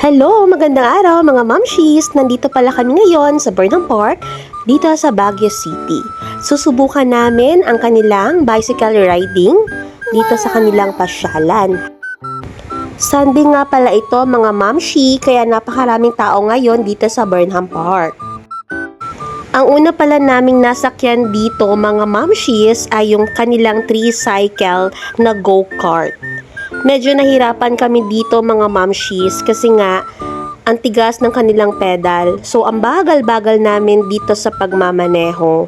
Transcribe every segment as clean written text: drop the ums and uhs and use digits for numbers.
Hello, magandang araw mga mamshis! Nandito pala kami ngayon sa Burnham Park, dito sa Baguio City. Susubukan namin ang kanilang bicycle riding dito sa kanilang pasyalan. Sunday nga pala ito mga mamshi, kaya napakaraming tao ngayon dito sa Burnham Park. Ang una pala naming nasakyan dito mga mamshis ay yung kanilang tricycle na go-kart. Medyo nahirapan kami dito mga mamshis kasi nga ang tigas ng kanilang pedal. So ang bagal-bagal namin dito sa pagmamaneho.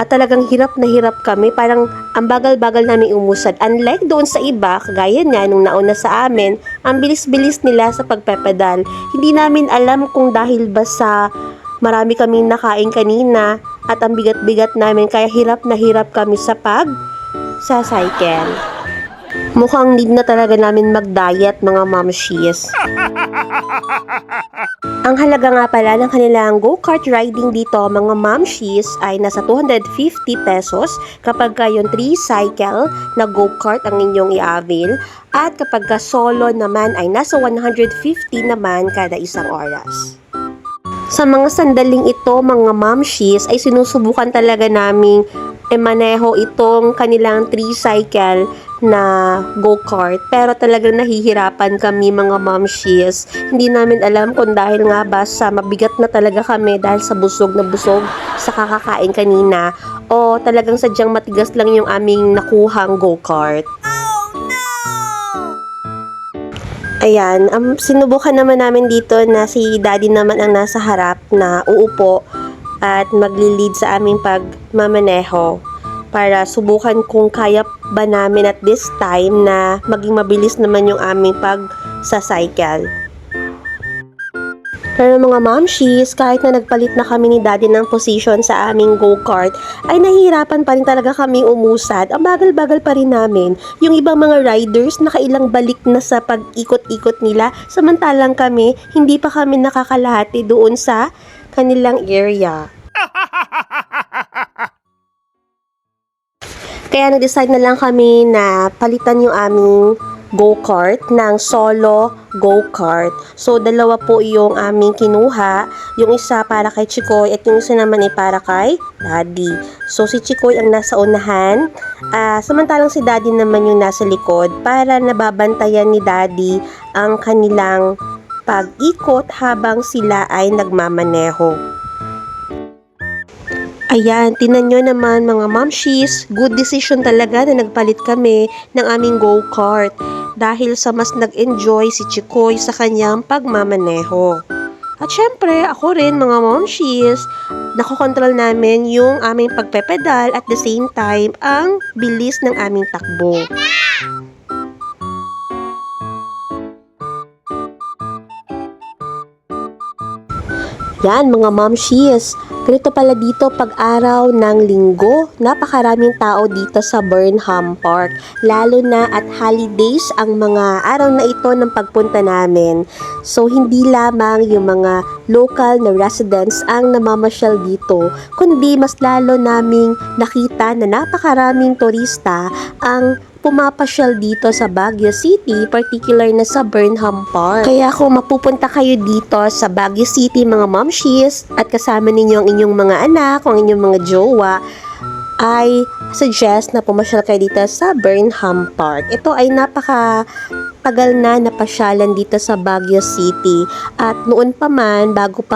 At talagang hirap na hirap kami, parang ang bagal-bagal namin umusad. Unlike doon sa iba, kagaya niya nung nauna sa amin, ang bilis-bilis nila sa pagpepedal. Hindi namin alam kung dahil ba sa marami kaming nakain kanina at ang bigat-bigat namin kaya hirap na hirap kami sa cycle. Mukhang need na talaga namin mag-diet mga mamshis. Ang halaga nga pala ng kanilang go-kart riding dito mga mamshis ay nasa 250 pesos kapag yung tricycle na go-kart ang inyong i-avail at kapag solo naman ay nasa 150 naman kada isang oras. Sa mga sandaling ito mga mamshis ay sinusubukan talaga naming maneho itong kanilang tricycle na go-kart pero talagang nahihirapan kami mga mamshis. Hindi namin alam kung dahil nga ba sa mabigat na talaga kami dahil sa busog na busog sa kakakain kanina o talagang sadyang matigas lang yung aming nakuhang go-kart. Ayan, sinubukan naman namin dito na si daddy naman ang nasa harap na uupo at magli-lead sa aming pagmamaneho para subukan kung kaya ba namin at this time na maging mabilis naman yung aming pag-cycle. Pero mga mamshis, kahit na nagpalit na kami ni daddy ng position sa aming go-kart, ay nahihirapan pa rin talaga kaming umusad. Ang bagal-bagal pa rin namin. Yung ibang mga riders, nakailang balik na sa pag-ikot-ikot nila. Samantalang kami, hindi pa kami nakakalahati doon sa kanilang area. Kaya nag-decide na lang kami na palitan yung aming go-kart ng solo go-kart. So, dalawa po yung aming kinuha. Yung isa para kay Chikoy at yung isa naman ay para kay Daddy. So, si Chikoy ang nasa unahan. Samantalang si Daddy naman yung nasa likod para nababantayan ni Daddy ang kanilang pag-ikot habang sila ay nagmamaneho. Ayan, tinan nyo naman mga mamshis, good decision talaga na nagpalit kami ng aming go-kart dahil sa mas nag-enjoy si Chikoy sa kanyang pagmamaneho. At syempre, ako rin mga mamshis, nakokontrol namin yung aming pagpepedal at the same time ang bilis ng aming takbo. Yan mga mamshis, ganito pala dito pag araw ng linggo, napakaraming tao dito sa Burnham Park. Lalo na at holidays ang mga araw na ito ng pagpunta namin. So hindi lamang yung mga local na residents ang namamasyal dito, kundi mas lalo naming nakita na napakaraming turista ang pumapasyal dito sa Baguio City, particular na sa Burnham Park. Kaya kung mapupunta kayo dito sa Baguio City mga mamshis at kasama ninyo ang inyong mga anak o ang inyong mga jowa, ay suggest na pumasyal kayo dito sa Burnham Park. Ito ay tagal na napasyalan dito sa Baguio City at noon pa man bagong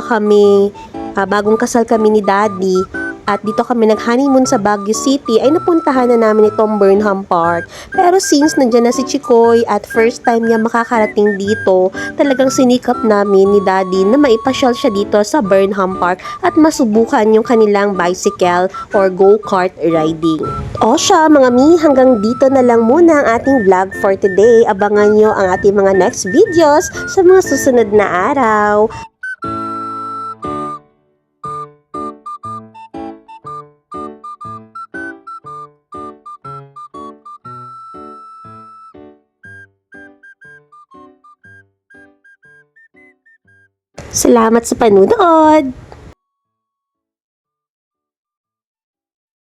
kasal kami ni Daddy at dito kami nag-honeymoon sa Baguio City ay napuntahan na namin itong Burnham Park. Pero since nandyan na si Chikoy at first time niya makakarating dito, talagang sinikap namin ni Daddy na maipasyal siya dito sa Burnham Park at masubukan yung kanilang bicycle or go-kart riding. O siya mga mi, hanggang dito na lang muna ang ating vlog for today. Abangan nyo ang ating mga next videos sa mga susunod na araw. Salamat sa panonood!